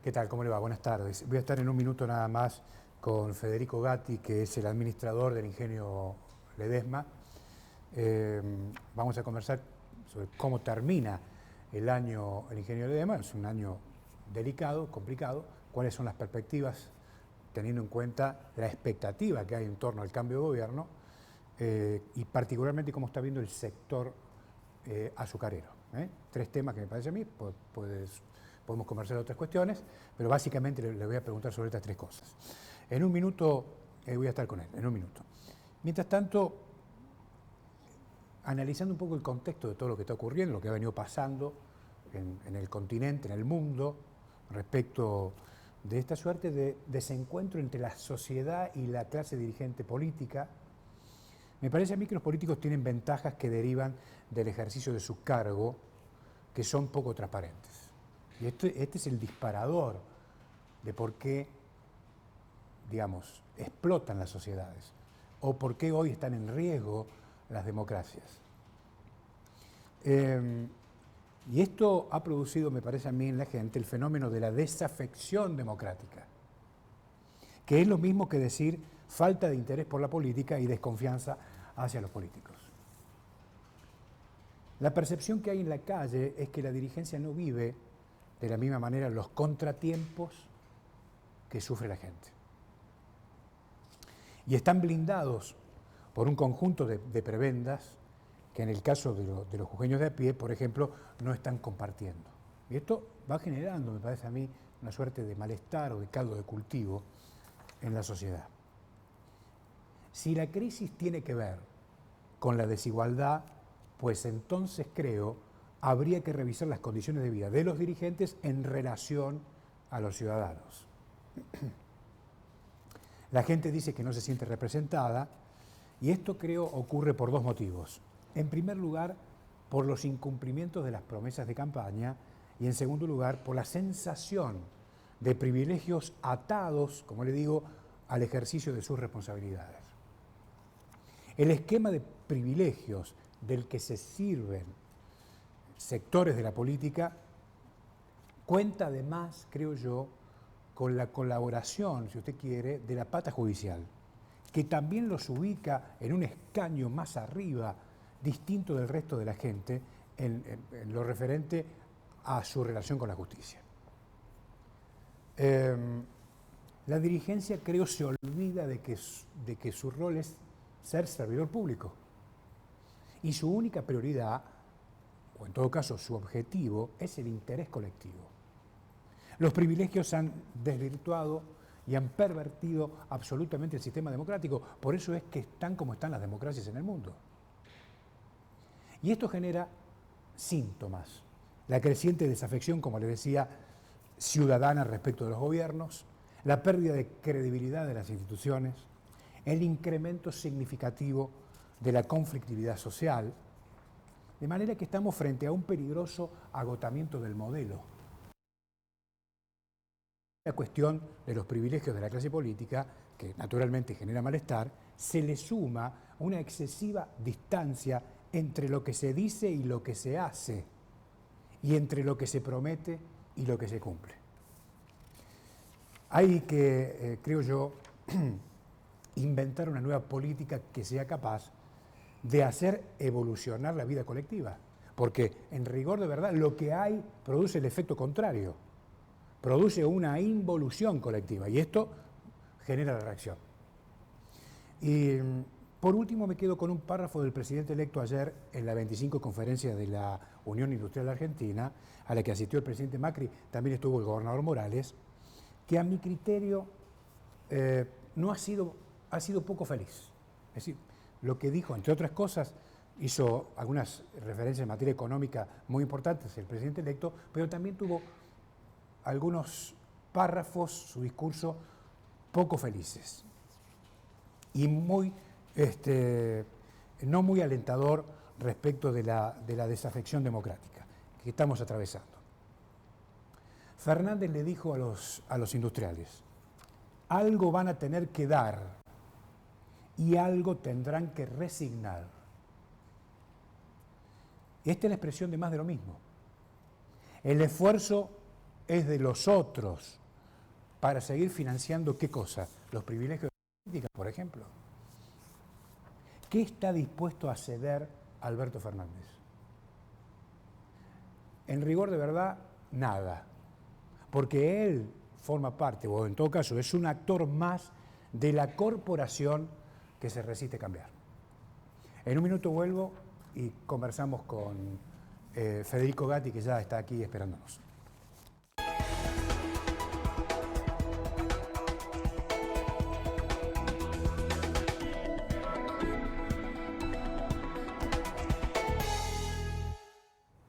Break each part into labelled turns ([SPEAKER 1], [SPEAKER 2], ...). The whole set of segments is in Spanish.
[SPEAKER 1] ¿Qué tal? ¿Cómo le va? Buenas tardes. Voy a estar en un minuto nada más con Federico Gatti, que es el administrador del Ingenio Ledesma. Vamos a conversar sobre cómo termina el año el Ingenio Ledesma. Es un año delicado, complicado. ¿Cuáles son las perspectivas, teniendo en cuenta la expectativa que hay en torno al cambio de gobierno y particularmente cómo está viendo el sector azucarero? Tres temas que me parece a mí, podemos conversar de otras cuestiones, pero básicamente le voy a preguntar sobre estas tres cosas. En un minuto voy a estar con él, en un minuto. Mientras tanto, analizando un poco el contexto de todo lo que está ocurriendo, lo que ha venido pasando en el continente, en el mundo, respecto de esta suerte de desencuentro entre la sociedad y la clase dirigente política, me parece a mí que los políticos tienen ventajas que derivan del ejercicio de su cargo, que son poco transparentes. Y este es el disparador de por qué, digamos, explotan las sociedades o por qué hoy están en riesgo las democracias. Y esto ha producido, me parece a mí, en la gente el fenómeno de la desafección democrática, que es lo mismo que decir falta de interés por la política y desconfianza hacia los políticos. La percepción que hay en la calle es que la dirigencia no vive de la misma manera los contratiempos que sufre la gente. Y están blindados por un conjunto de prebendas que en el caso de los jujeños de a pie, por ejemplo, no están compartiendo. Y esto va generando, me parece a mí, una suerte de malestar o de caldo de cultivo en la sociedad. Si la crisis tiene que ver con la desigualdad, pues entonces creo habría que revisar las condiciones de vida de los dirigentes en relación a los ciudadanos. La gente dice que no se siente representada y esto creo ocurre por dos motivos. En primer lugar, por los incumplimientos de las promesas de campaña y en segundo lugar, por la sensación de privilegios atados, como le digo, al ejercicio de sus responsabilidades. El esquema de privilegios del que se sirven sectores de la política cuenta además, creo yo, con la colaboración, si usted quiere, de la pata judicial, que también los ubica en un escaño más arriba, distinto del resto de la gente, en lo referente a su relación con la justicia. La dirigencia, creo, se olvida de que su rol es ser servidor público. Y su única prioridad, o en todo caso su objetivo, es el interés colectivo. Los privilegios han desvirtuado y han pervertido absolutamente el sistema democrático. Por eso es que están como están las democracias en el mundo. Y esto genera síntomas. La creciente desafección, como les decía, ciudadana respecto de los gobiernos, la pérdida de credibilidad de las instituciones, el incremento significativo de la conflictividad social, de manera que estamos frente a un peligroso agotamiento del modelo. La cuestión de los privilegios de la clase política, que naturalmente genera malestar, se le suma una excesiva distancia entre lo que se dice y lo que se hace, y entre lo que se promete y lo que se cumple. Hay que, creo yo, inventar una nueva política que sea capaz de hacer evolucionar la vida colectiva, porque en rigor de verdad lo que hay produce el efecto contrario, produce una involución colectiva y esto genera la reacción. Y por último me quedo con un párrafo del presidente electo ayer en la 25 conferencia de la Unión Industrial Argentina, a la que asistió el presidente Macri, también estuvo el gobernador Morales, que a mi criterio ha sido poco feliz. Es decir, lo que dijo, entre otras cosas, hizo algunas referencias en materia económica muy importantes el presidente electo, pero también tuvo algunos párrafos, su discurso, poco felices y no muy alentador respecto de la desafección democrática que estamos atravesando. Fernández le dijo a los industriales: algo van a tener que dar y algo tendrán que resignar. Esta es la expresión de más de lo mismo. El esfuerzo es de los otros para seguir financiando ¿qué cosa? Los privilegios de la política, por ejemplo. ¿Qué está dispuesto a ceder Alberto Fernández? En rigor de verdad, nada. Porque él forma parte, o en todo caso es un actor más de la corporación que se resiste a cambiar. En un minuto vuelvo y conversamos con Federico Gatti, que ya está aquí esperándonos.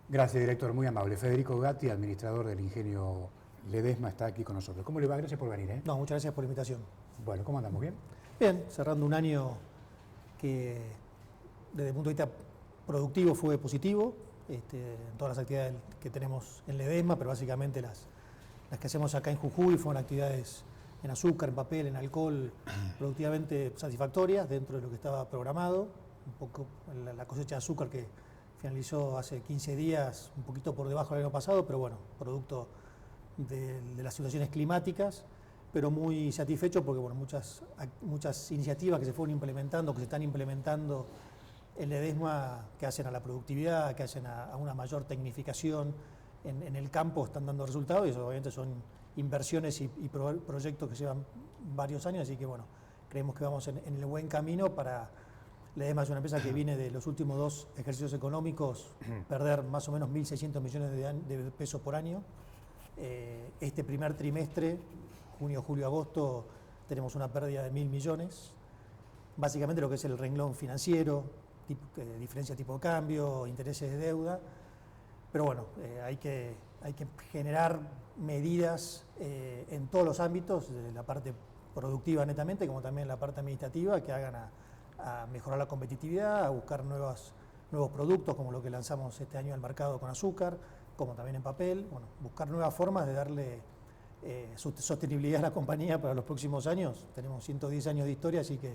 [SPEAKER 1] Gracias, director, muy amable. Federico Gatti, administrador del ingenio Ledesma, está aquí con nosotros. ¿Cómo le va? Gracias por venir.
[SPEAKER 2] No, muchas gracias por la invitación.
[SPEAKER 1] Bueno, ¿cómo andamos? ¿Bien?
[SPEAKER 2] Bien, cerrando un año que desde el punto de vista productivo fue positivo, en todas las actividades que tenemos en Ledesma, pero básicamente las que hacemos acá en Jujuy fueron actividades en azúcar, en papel, en alcohol, productivamente satisfactorias dentro de lo que estaba programado. Un poco la cosecha de azúcar que finalizó hace 15 días, un poquito por debajo del año pasado, pero bueno, producto de las situaciones climáticas, pero muy satisfecho porque bueno, muchas iniciativas que se fueron implementando, que se están implementando en Ledesma, que hacen a la productividad, que hacen a una mayor tecnificación en el campo, están dando resultados, y eso obviamente son inversiones y proyectos que llevan varios años, así que bueno, creemos que vamos en el buen camino para... Ledesma es una empresa que viene de los últimos 2 ejercicios económicos, perder más o menos 1.600 millones de pesos por año. Este primer trimestre, junio, julio, agosto, tenemos una pérdida de 1.000 millones. Básicamente lo que es el renglón financiero, diferencia tipo de cambio, intereses de deuda. Pero bueno, hay que generar medidas en todos los ámbitos, de la parte productiva netamente, como también la parte administrativa, que hagan a mejorar la competitividad, a buscar nuevos productos como lo que lanzamos este año al mercado con azúcar, como también en papel, bueno, buscar nuevas formas de darle sostenibilidad a la compañía para los próximos años. Tenemos 110 años de historia, así que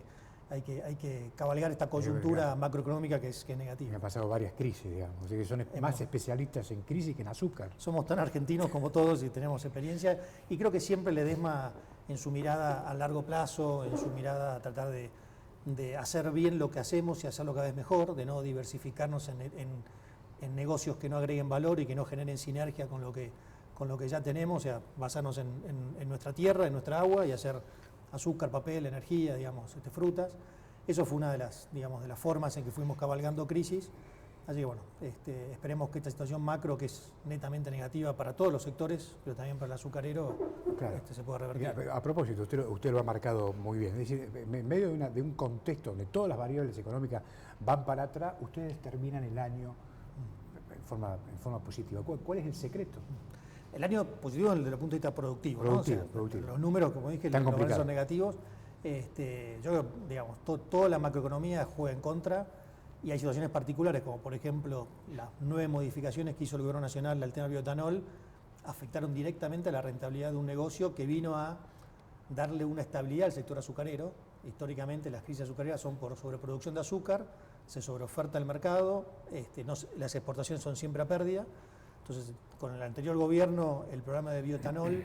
[SPEAKER 2] hay que cabalgar esta coyuntura macroeconómica que es negativa.
[SPEAKER 1] Me han pasado varias crisis, digamos, así que son más especialistas en crisis que en azúcar.
[SPEAKER 2] Somos tan argentinos como todos y tenemos experiencia, y creo que siempre Ledesma, en su mirada a largo plazo, en su mirada a tratar de hacer bien lo que hacemos y hacerlo cada vez mejor, de no diversificarnos en negocios que no agreguen valor y que no generen sinergia con lo que ya tenemos, o sea, basarnos en nuestra tierra, en nuestra agua, y hacer azúcar, papel, energía, digamos, frutas. Eso fue una de las formas en que fuimos cabalgando crisis. Así que bueno, esperemos que esta situación macro, que es netamente negativa para todos los sectores, pero también para el azucarero, claro, se pueda revertir.
[SPEAKER 1] A propósito, usted lo ha marcado muy bien, es decir, en medio de un contexto donde todas las variables económicas van para atrás, ustedes terminan el año en forma positiva. ¿Cuál es el secreto?
[SPEAKER 2] El año positivo desde el punto de vista productivo, ¿no? O sea,
[SPEAKER 1] productivo.
[SPEAKER 2] Los números, como dije, los números son negativos. Yo creo, digamos, toda la macroeconomía juega en contra, y hay situaciones particulares, como por ejemplo las 9 modificaciones que hizo el Gobierno Nacional al tema del bioetanol, afectaron directamente a la rentabilidad de un negocio que vino a darle una estabilidad al sector azucarero. Históricamente las crisis azucareras son por sobreproducción de azúcar, se sobreoferta el mercado, las exportaciones son siempre a pérdida. Entonces, con el anterior gobierno, el programa de bioetanol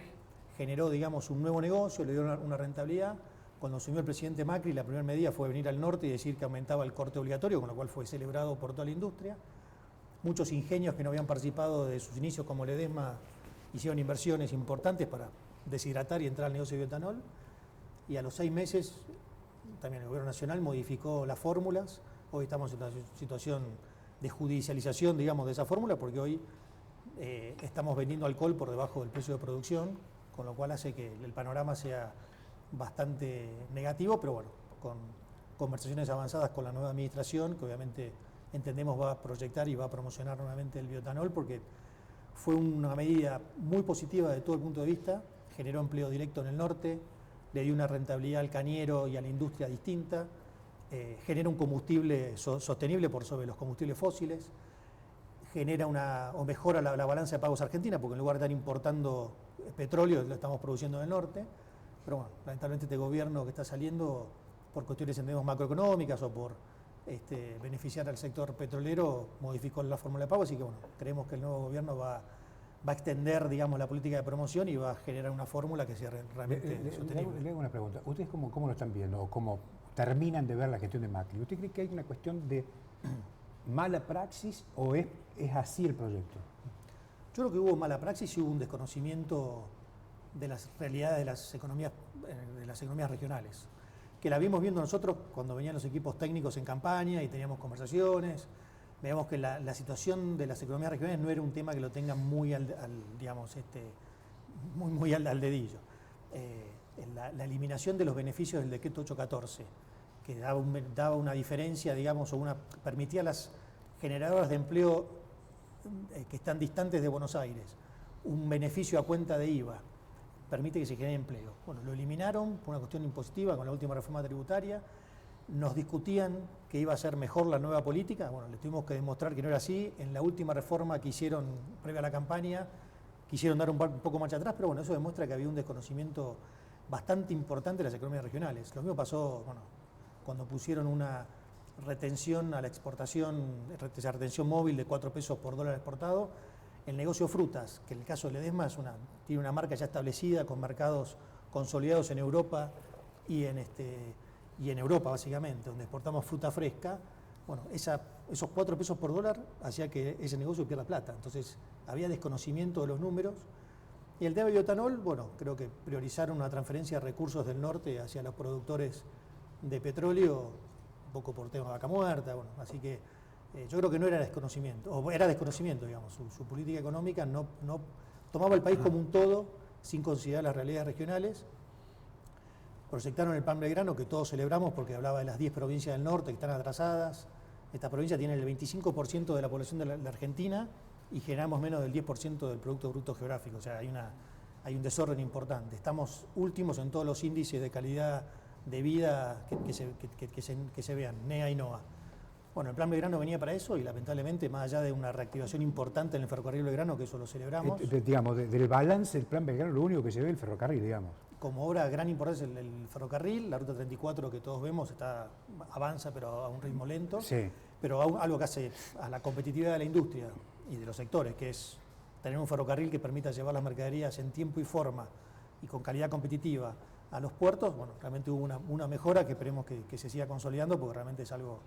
[SPEAKER 2] generó, digamos, un nuevo negocio, le dio una rentabilidad. Cuando asumió el presidente Macri, la primera medida fue venir al norte y decir que aumentaba el corte obligatorio, con lo cual fue celebrado por toda la industria. Muchos ingenios que no habían participado de sus inicios como Ledesma hicieron inversiones importantes para deshidratar y entrar al negocio de bioetanol. Y a los 6 meses, también el Gobierno Nacional modificó las fórmulas. Hoy estamos en una situación de judicialización, digamos, de esa fórmula, porque hoy estamos vendiendo alcohol por debajo del precio de producción, con lo cual hace que el panorama sea bastante negativo, pero bueno, con conversaciones avanzadas con la nueva administración, que obviamente entendemos va a proyectar y va a promocionar nuevamente el bioetanol, porque fue una medida muy positiva de todo el punto de vista, generó empleo directo en el norte, le dio una rentabilidad al cañero y a la industria distinta, genera un combustible sostenible por sobre los combustibles fósiles, mejora la balanza de pagos argentina, porque en lugar de estar importando petróleo, lo estamos produciendo en el norte. Pero bueno, lamentablemente este gobierno que está saliendo, por cuestiones entendemos macroeconómicas o por beneficiar al sector petrolero, modificó la fórmula de pago, así que bueno, creemos que el nuevo gobierno va va a extender, digamos, la política de promoción y va a generar una fórmula que sea realmente sostenible.
[SPEAKER 1] Le hago una pregunta. ¿Ustedes cómo lo están viendo o cómo terminan de ver la gestión de Macri? ¿Usted cree que hay una cuestión de mala praxis o es así el proyecto?
[SPEAKER 2] Yo creo que hubo mala praxis y hubo un desconocimiento de las realidades de las economías regionales, que la vimos viendo nosotros cuando venían los equipos técnicos en campaña y teníamos conversaciones. Veamos que la situación de las economías regionales no era un tema que lo tengan muy muy al dedillo. La eliminación de los beneficios del decreto 814, que daba una diferencia, digamos, permitía a las generadoras de empleo que están distantes de Buenos Aires un beneficio a cuenta de IVA, permite que se genere empleo. Bueno, lo eliminaron por una cuestión impositiva con la última reforma tributaria. Nos discutían que iba a ser mejor la nueva política. Bueno, les tuvimos que demostrar que no era así. En la última reforma que hicieron previa a la campaña, quisieron dar un poco marcha atrás, pero bueno, eso demuestra que había un desconocimiento bastante importante de las economías regionales. Lo mismo pasó, bueno, cuando pusieron una retención a la exportación, esa retención móvil de 4 pesos por dólar exportado. El negocio frutas, que en el caso de Ledesma tiene una marca ya establecida con mercados consolidados en Europa y en Europa básicamente, donde exportamos fruta fresca. Bueno, esos 4 pesos por dólar hacía que ese negocio pierda plata. Entonces había desconocimiento de los números. Y el tema de bioetanol, bueno, creo que priorizaron una transferencia de recursos del norte hacia los productores de petróleo, un poco por tema de vaca muerta. Bueno, así que yo creo que no era desconocimiento, o era desconocimiento, digamos. Su política económica no tomaba el país como un todo, sin considerar las realidades regionales. Proyectaron el Plan Belgrano, que todos celebramos porque hablaba de las 10 provincias del norte que están atrasadas. Esta provincia tiene el 25% de la población de la Argentina y generamos menos del 10% del Producto Bruto Geográfico. O sea, hay un desorden importante. Estamos últimos en todos los índices de calidad de vida que se vean, NEA y NOA. Bueno, el Plan Belgrano venía para eso y lamentablemente, más allá de una reactivación importante en el ferrocarril Belgrano, que eso lo celebramos.
[SPEAKER 1] Digamos, del balance del Plan Belgrano, lo único que se ve es el ferrocarril, digamos.
[SPEAKER 2] Como obra de gran importancia el ferrocarril, la ruta 34 que todos vemos avanza pero a un ritmo lento,
[SPEAKER 1] sí.
[SPEAKER 2] Pero algo que hace a la competitividad de la industria y de los sectores, que es tener un ferrocarril que permita llevar las mercaderías en tiempo y forma y con calidad competitiva a los puertos. Bueno, realmente hubo una mejora que esperemos que se siga consolidando porque realmente es algo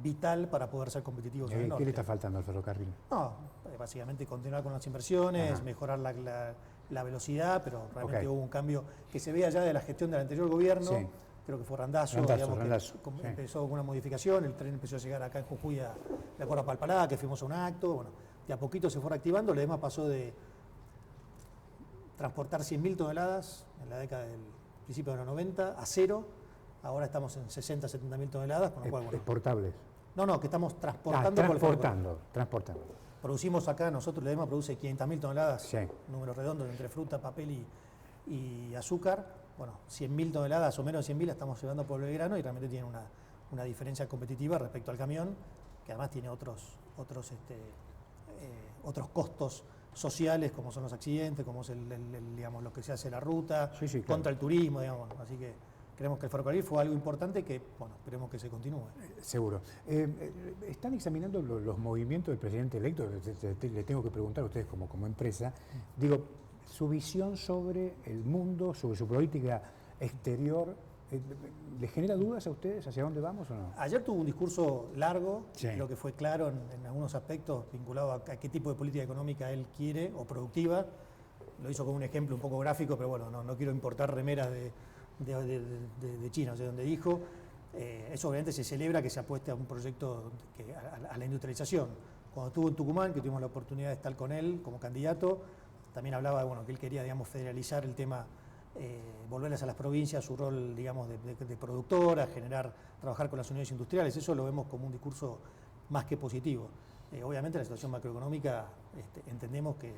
[SPEAKER 2] vital para poder ser competitivos en el norte.
[SPEAKER 1] ¿Qué le está faltando al ferrocarril?
[SPEAKER 2] No, básicamente continuar con las inversiones, mejorar la velocidad, pero realmente hubo un cambio que se veía ya de la gestión del anterior gobierno. Sí. Creo que fue Randazzo, que empezó con una modificación, el tren empezó a llegar acá en Jujuy a la Cora Palpalá, que fuimos a un acto, bueno, de a poquito se fue reactivando. Lo demás pasó de transportar 100.000 toneladas en la década del principio de los 90 a cero. Ahora estamos en 60, 70.000 toneladas, con lo cual, bueno,
[SPEAKER 1] ¿exportables?
[SPEAKER 2] No, que estamos transportando.
[SPEAKER 1] Transportando.
[SPEAKER 2] Producimos acá, nosotros, Ledesma produce 500.000 toneladas,
[SPEAKER 1] sí.
[SPEAKER 2] Números redondos, entre fruta, papel y azúcar. Bueno, 100.000 toneladas o menos de 100.000 la estamos llevando por Belgrano y realmente tiene una diferencia competitiva respecto al camión, que además tiene otros costos sociales, como son los accidentes, como es digamos, lo que se hace en la ruta,
[SPEAKER 1] sí, claro.
[SPEAKER 2] Contra el turismo, digamos. Así que creemos que el ferrocarril fue algo importante que, bueno, esperemos que se continúe.
[SPEAKER 1] Seguro. ¿Están examinando los movimientos del presidente electo? Le tengo que preguntar a ustedes como empresa. Digo, su visión sobre el mundo, sobre su política exterior, ¿les genera dudas a ustedes hacia dónde vamos o no?
[SPEAKER 2] Ayer tuvo un discurso largo,
[SPEAKER 1] sí.
[SPEAKER 2] Creo que fue claro en algunos aspectos vinculado a qué tipo de política económica él quiere o productiva. Lo hizo con un ejemplo un poco gráfico, pero bueno, no quiero importar remeras de China, o sea, donde dijo, eso obviamente se celebra que se apueste a un proyecto a la industrialización. Cuando estuvo en Tucumán, que tuvimos la oportunidad de estar con él como candidato, también hablaba que él quería, digamos, federalizar el tema, volverles a las provincias su rol, digamos, de productora, trabajar con las unidades industriales. Eso lo vemos como un discurso más que positivo. Obviamente la situación macroeconómica, entendemos que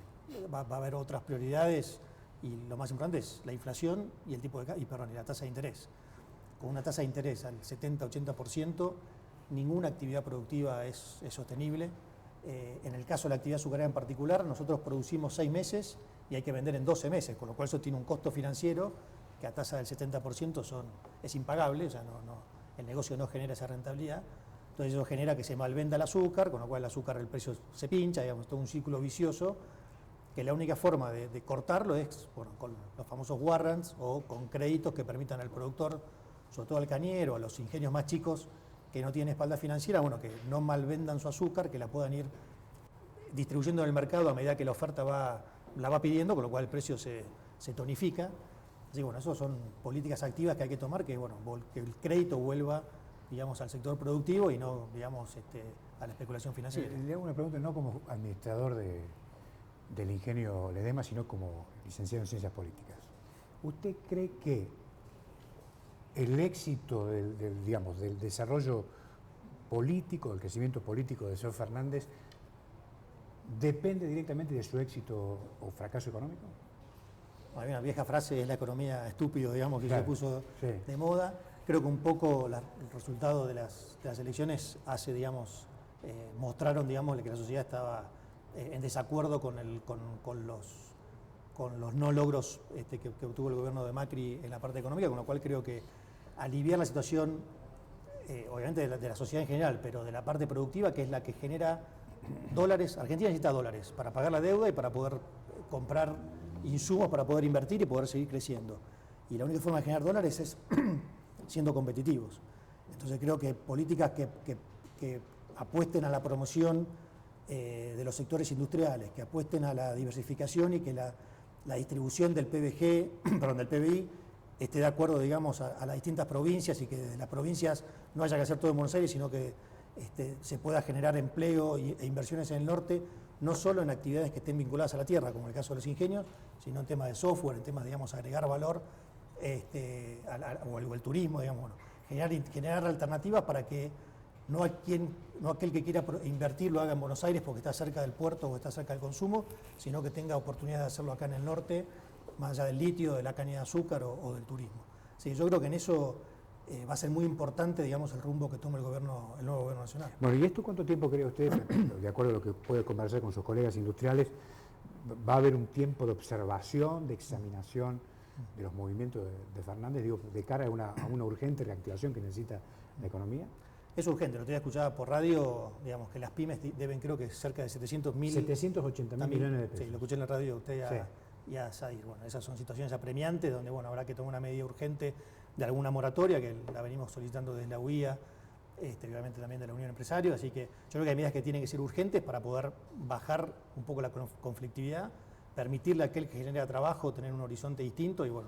[SPEAKER 2] va a haber otras prioridades y lo más importante es la inflación y y la tasa de interés. Con una tasa de interés al 70-80%, ninguna actividad productiva es sostenible. En el caso de la actividad azucarera en particular, nosotros producimos 6 meses y hay que vender en 12 meses, con lo cual eso tiene un costo financiero que a tasa del 70% es impagable, o sea, el negocio no genera esa rentabilidad. Entonces eso genera que se malvenda el azúcar, con lo cual el precio se pincha, digamos, todo un círculo vicioso que la única forma de cortarlo es con los famosos warrants o con créditos que permitan al productor, sobre todo al cañero, a los ingenios más chicos que no tienen espalda financiera, bueno, que no malvendan su azúcar, que la puedan ir distribuyendo en el mercado a medida que la oferta la va pidiendo, con lo cual el precio se tonifica. Así que bueno, esas son políticas activas que hay que tomar, que el crédito vuelva, digamos, al sector productivo y no, digamos, a la especulación financiera.
[SPEAKER 1] Le hago una pregunta no como administrador del ingenio Ledesma, sino como licenciado en Ciencias Políticas. ¿Usted cree que el éxito del desarrollo político, del crecimiento político del señor Fernández, depende directamente de su éxito o fracaso económico?
[SPEAKER 2] Hay una vieja frase, es la economía estúpido, digamos, que
[SPEAKER 1] claro,
[SPEAKER 2] se puso
[SPEAKER 1] sí.
[SPEAKER 2] de moda. Creo que un poco el resultado de las elecciones mostraron, digamos, que la sociedad estaba en desacuerdo con los no logros que obtuvo el gobierno de Macri en la parte económica, con lo cual creo que aliviar la situación, obviamente de la sociedad en general, pero de la parte productiva, que es la que genera dólares. Argentina necesita dólares para pagar la deuda y para poder comprar insumos, para poder invertir y poder seguir creciendo. Y la única forma de generar dólares es siendo competitivos. Entonces creo que políticas que apuesten a la promoción de los sectores industriales, que apuesten a la diversificación y que la distribución del PBG, perdón, del PBI, esté de acuerdo, digamos, a las distintas provincias y que desde las provincias no haya que hacer todo en Buenos Aires, sino que se pueda generar empleo e inversiones en el norte, no solo en actividades que estén vinculadas a la tierra, como el caso de los ingenios, sino en temas de software, en temas, digamos, agregar valor, o el turismo, digamos, bueno, generar alternativas para que no aquel que quiera invertir lo haga en Buenos Aires porque está cerca del puerto o está cerca del consumo, sino que tenga oportunidad de hacerlo acá en el norte, más allá del litio, de la caña de azúcar o del turismo. Sí, yo creo que en eso va a ser muy importante, digamos, el rumbo que tome el nuevo gobierno nacional.
[SPEAKER 1] Bueno, ¿y esto cuánto tiempo cree usted, de acuerdo a lo que puede conversar con sus colegas industriales, va a haber un tiempo de observación, de examinación de los movimientos de Fernández, digo, de cara a una urgente reactivación que necesita la economía?
[SPEAKER 2] Es urgente, lo tenía escuchado por radio, digamos, que las pymes deben, creo que cerca de
[SPEAKER 1] 780.000 millones de pesos.
[SPEAKER 2] Sí, lo escuché en la radio usted y a Sadir. Bueno, esas son situaciones apremiantes donde, bueno, habrá que tomar una medida urgente de alguna moratoria, que la venimos solicitando desde la UIA, obviamente también de la Unión Empresario, así que yo creo que hay medidas que tienen que ser urgentes para poder bajar un poco la conflictividad, permitirle a aquel que genera trabajo tener un horizonte distinto y, bueno,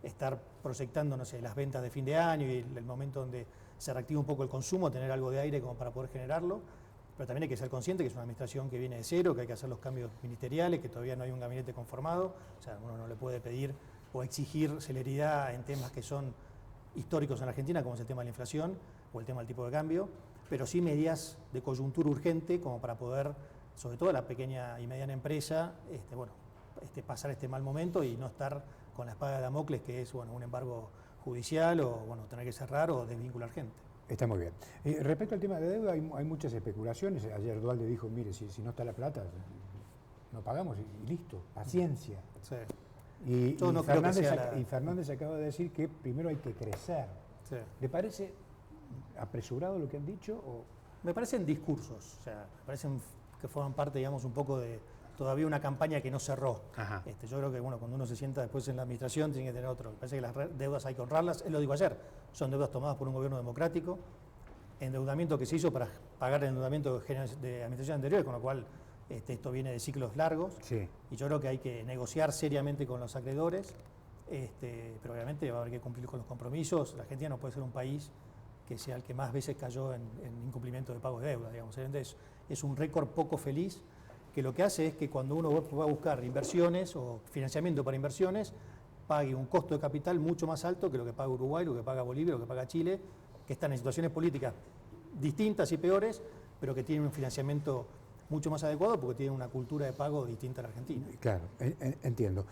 [SPEAKER 2] estar proyectando, no sé, las ventas de fin de año y el momento donde se reactiva un poco el consumo, tener algo de aire como para poder generarlo, pero también hay que ser consciente que es una administración que viene de cero, que hay que hacer los cambios ministeriales, que todavía no hay un gabinete conformado, o sea, uno no le puede pedir o exigir celeridad en temas que son históricos en la Argentina, como es el tema de la inflación o el tema del tipo de cambio, pero sí medidas de coyuntura urgente como para poder, sobre todo la pequeña y mediana empresa, pasar este mal momento y no estar con la espada de Damocles, que es, bueno, un embargo judicial o, bueno, tener que cerrar o desvincular gente.
[SPEAKER 1] Está muy bien. Respecto al tema de deuda, hay muchas especulaciones. Ayer Dualde dijo, mire, si no está la plata, no pagamos y listo, paciencia.
[SPEAKER 2] Sí.
[SPEAKER 1] Y Fernández acaba de decir que primero hay que crecer.
[SPEAKER 2] Sí.
[SPEAKER 1] ¿Le parece apresurado lo que han dicho? O?
[SPEAKER 2] Me parecen discursos, o sea, me parecen que forman parte, digamos, un poco de todavía una campaña que no cerró. Yo creo que, bueno, cuando uno se sienta después en la administración tiene que tener otro. Me parece que las deudas hay que honrarlas. Él lo dijo ayer, son deudas tomadas por un gobierno democrático, endeudamiento que se hizo para pagar el endeudamiento de administraciones anteriores, con lo cual esto viene de ciclos largos.
[SPEAKER 1] Sí.
[SPEAKER 2] Y yo creo que hay que negociar seriamente con los acreedores, pero obviamente va a haber que cumplir con los compromisos. La Argentina no puede ser un país que sea el que más veces cayó en incumplimiento de pagos de deuda, digamos. Es un récord poco feliz, que lo que hace es que cuando uno va a buscar inversiones o financiamiento para inversiones, pague un costo de capital mucho más alto que lo que paga Uruguay, lo que paga Bolivia, lo que paga Chile, que están en situaciones políticas distintas y peores, pero que tienen un financiamiento mucho más adecuado porque tienen una cultura de pago distinta a la Argentina.
[SPEAKER 1] Claro, entiendo.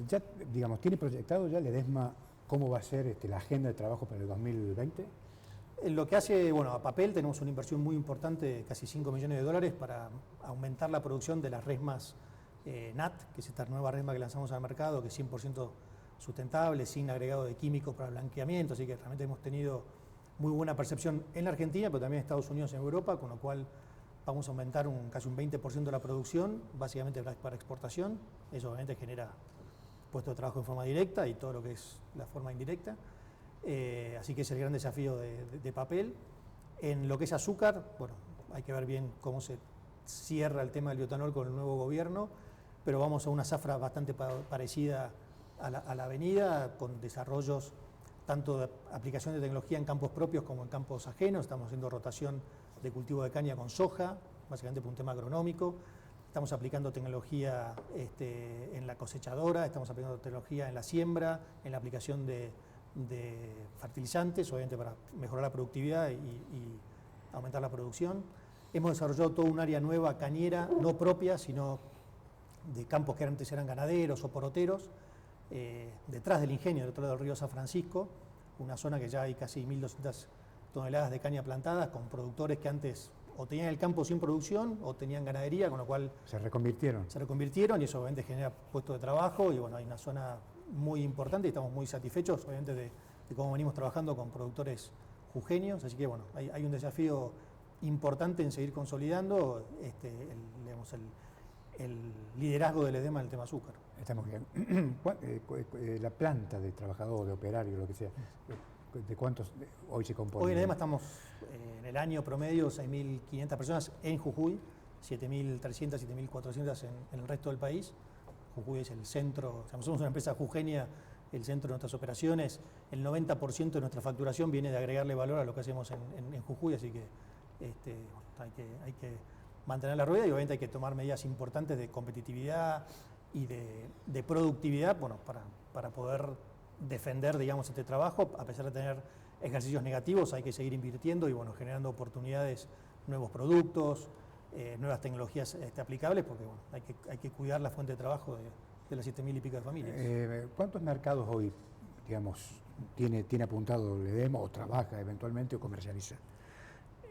[SPEAKER 1] Ya, digamos, ¿tiene proyectado ya Ledesma cómo va a ser la agenda de trabajo para el 2020?
[SPEAKER 2] En lo que hace, bueno, a papel tenemos una inversión muy importante de casi 5 millones de dólares para aumentar la producción de las resmas NAT, que es esta nueva resma que lanzamos al mercado, que es 100% sustentable, sin agregado de químicos para blanqueamiento, así que realmente hemos tenido muy buena percepción en la Argentina, pero también en Estados Unidos y en Europa, con lo cual vamos a aumentar casi un 20% de la producción, básicamente para exportación. Eso obviamente genera puestos de trabajo en forma directa y todo lo que es la forma indirecta. Así que es el gran desafío de papel. En lo que es azúcar, bueno, hay que ver bien cómo se cierra el tema del bioetanol con el nuevo gobierno, pero vamos a una zafra bastante parecida a la avenida, con desarrollos tanto de aplicación de tecnología en campos propios como en campos ajenos. Estamos haciendo rotación de cultivo de caña con soja, básicamente por un tema agronómico. Estamos aplicando tecnología en la cosechadora, estamos aplicando tecnología en la siembra, en la aplicación de fertilizantes, obviamente para mejorar la productividad y aumentar la producción. Hemos desarrollado toda un área nueva cañera, no propia, sino de campos que antes eran ganaderos o poroteros, detrás del ingenio, del otro lado del río San Francisco, una zona que ya hay casi 1.200 toneladas de caña plantadas con productores que antes o tenían el campo sin producción o tenían ganadería, con lo cual
[SPEAKER 1] se reconvirtieron.
[SPEAKER 2] Se reconvirtieron y eso obviamente genera puestos de trabajo y bueno, hay una zona muy importante y estamos muy satisfechos obviamente de cómo venimos trabajando con productores jujeños, así que bueno, hay un desafío importante en seguir consolidando el liderazgo del EDEMA en el tema azúcar.
[SPEAKER 1] Está muy bien. La planta de trabajador, de operario, lo que sea, ¿de cuántos hoy se compone?
[SPEAKER 2] Hoy en EDEMA estamos en el año promedio 6.500 personas en Jujuy, 7.300, 7.400 en el resto del país. Jujuy es el centro, o sea, somos una empresa jujeña, el centro de nuestras operaciones. El 90% de nuestra facturación viene de agregarle valor a lo que hacemos en Jujuy, así que hay que mantener la rueda y obviamente hay que tomar medidas importantes de competitividad y de productividad, bueno, para poder defender, digamos, este trabajo. A pesar de tener ejercicios negativos, hay que seguir invirtiendo y bueno, generando oportunidades, nuevos productos, nuevas tecnologías aplicables, porque bueno, hay que cuidar la fuente de trabajo de las 7.000 y pico de familias.
[SPEAKER 1] ¿Cuántos mercados hoy, digamos, tiene apuntado el EDEMA o trabaja eventualmente o comercializa?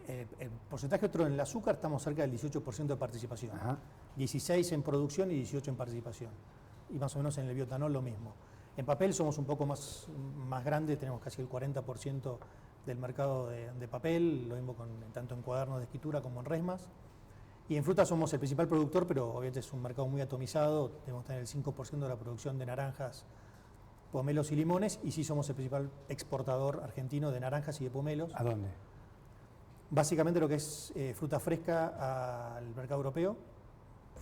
[SPEAKER 2] El porcentaje otro en el azúcar estamos cerca del 18% de participación.
[SPEAKER 1] Ajá.
[SPEAKER 2] 16 en producción y 18 en participación. Y más o menos en el bioetanol lo mismo. En papel somos un poco más grandes, tenemos casi el 40% del mercado de papel, lo mismo tanto en cuadernos de escritura como en resmas. Y en fruta somos el principal productor, pero obviamente es un mercado muy atomizado, debemos tener el 5% de la producción de naranjas, pomelos y limones, y sí somos el principal exportador argentino de naranjas y de pomelos.
[SPEAKER 1] ¿A dónde?
[SPEAKER 2] Básicamente lo que es fruta fresca al mercado europeo,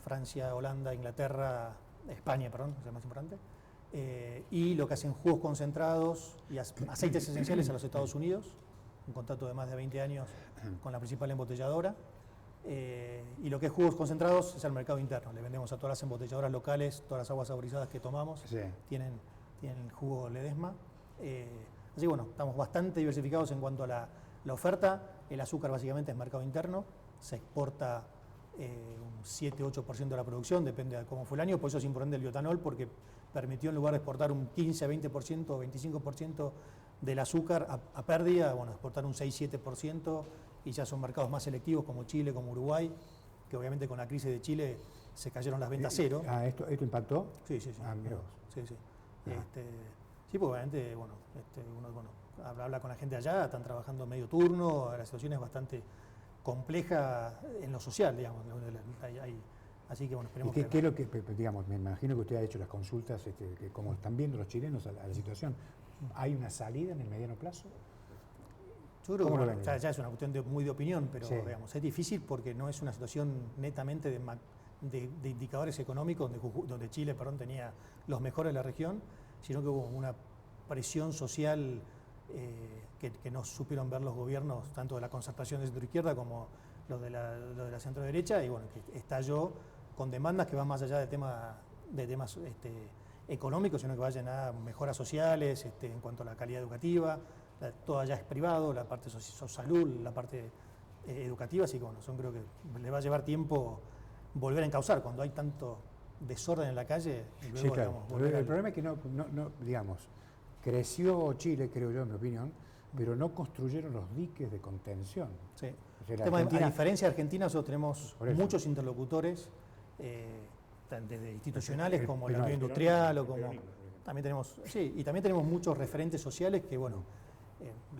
[SPEAKER 2] Francia, Holanda, Inglaterra, España, perdón, es el más importante, y lo que hacen jugos concentrados y aceites esenciales a los Estados Unidos, un contrato de más de 20 años con la principal embotelladora, y lo que es jugos concentrados es al mercado interno, le vendemos a todas las embotelladoras locales, todas las aguas saborizadas que tomamos,
[SPEAKER 1] sí,
[SPEAKER 2] tienen jugo Ledesma, así que bueno, estamos bastante diversificados en cuanto a la oferta. El azúcar básicamente es mercado interno, se exporta un 7-8% de la producción, depende de cómo fue el año, por eso es importante el bioetanol, porque permitió en lugar de exportar un 15-20% o 25% del azúcar a pérdida, bueno, exportar un 6-7%, y ya son mercados más selectivos como Chile, como Uruguay, que obviamente con la crisis de Chile se cayeron las ventas cero.
[SPEAKER 1] ¿Esto impactó?
[SPEAKER 2] Sí, sí, sí.
[SPEAKER 1] Mira vos.
[SPEAKER 2] Sí, sí. Sí, porque obviamente, bueno, uno habla con la gente allá, están trabajando medio turno, la situación es bastante compleja en lo social, digamos. Así que bueno, esperemos
[SPEAKER 1] ¿Y qué es lo que, digamos, me imagino que usted ha hecho las consultas, que como están viendo los chilenos a la situación, ¿hay una salida en el mediano plazo?
[SPEAKER 2] Yo creo que ya es una cuestión muy de opinión, pero sí, digamos, es difícil porque no es una situación netamente de indicadores económicos donde Chile, tenía los mejores de la región, sino que hubo una presión social que no supieron ver los gobiernos, tanto de la concertación de centro-izquierda como los de la centro-derecha, y bueno, que estalló con demandas que van más allá de temas económicos, sino que vayan a mejoras sociales, en cuanto a la calidad educativa. Todo allá es privado, la parte salud, la parte educativa, así que bueno, creo que le va a llevar tiempo volver a encauzar cuando hay tanto desorden en la calle. Y luego,
[SPEAKER 1] sí, claro.
[SPEAKER 2] digamos,
[SPEAKER 1] el problema es que no, digamos, creció Chile, creo yo, en mi opinión, pero no construyeron los diques de contención.
[SPEAKER 2] Sí.
[SPEAKER 1] O sea,
[SPEAKER 2] a diferencia de Argentina, nosotros tenemos muchos interlocutores, desde institucionales como la Unión Industrial o como... También tenemos, sí, y también tenemos muchos referentes sociales que, bueno,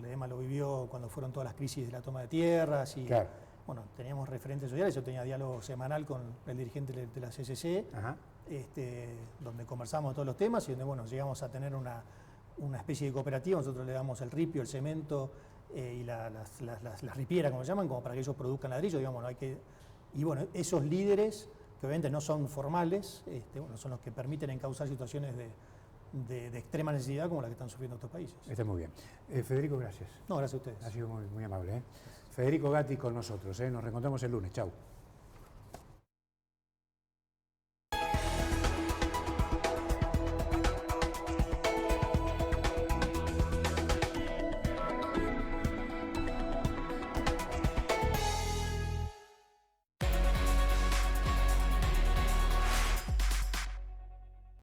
[SPEAKER 2] Ledesma lo vivió cuando fueron todas las crisis de la toma de tierras y,
[SPEAKER 1] claro,
[SPEAKER 2] bueno, teníamos referentes sociales, yo tenía diálogo semanal con el dirigente de la CCC, donde conversamos de todos los temas y donde, bueno, llegamos a tener una especie de cooperativa. Nosotros le damos el ripio, el cemento y las ripieras, como se llaman, como para que ellos produzcan ladrillo, digamos, ¿no? Y bueno, esos líderes, que obviamente no son formales, bueno, son los que permiten encauzar situaciones de extrema necesidad como la que están sufriendo estos países.
[SPEAKER 1] Está muy bien. Federico, gracias.
[SPEAKER 2] No, gracias a ustedes.
[SPEAKER 1] Ha sido muy, muy amable. Federico Gatti con nosotros. Nos reencontramos el lunes. Chau.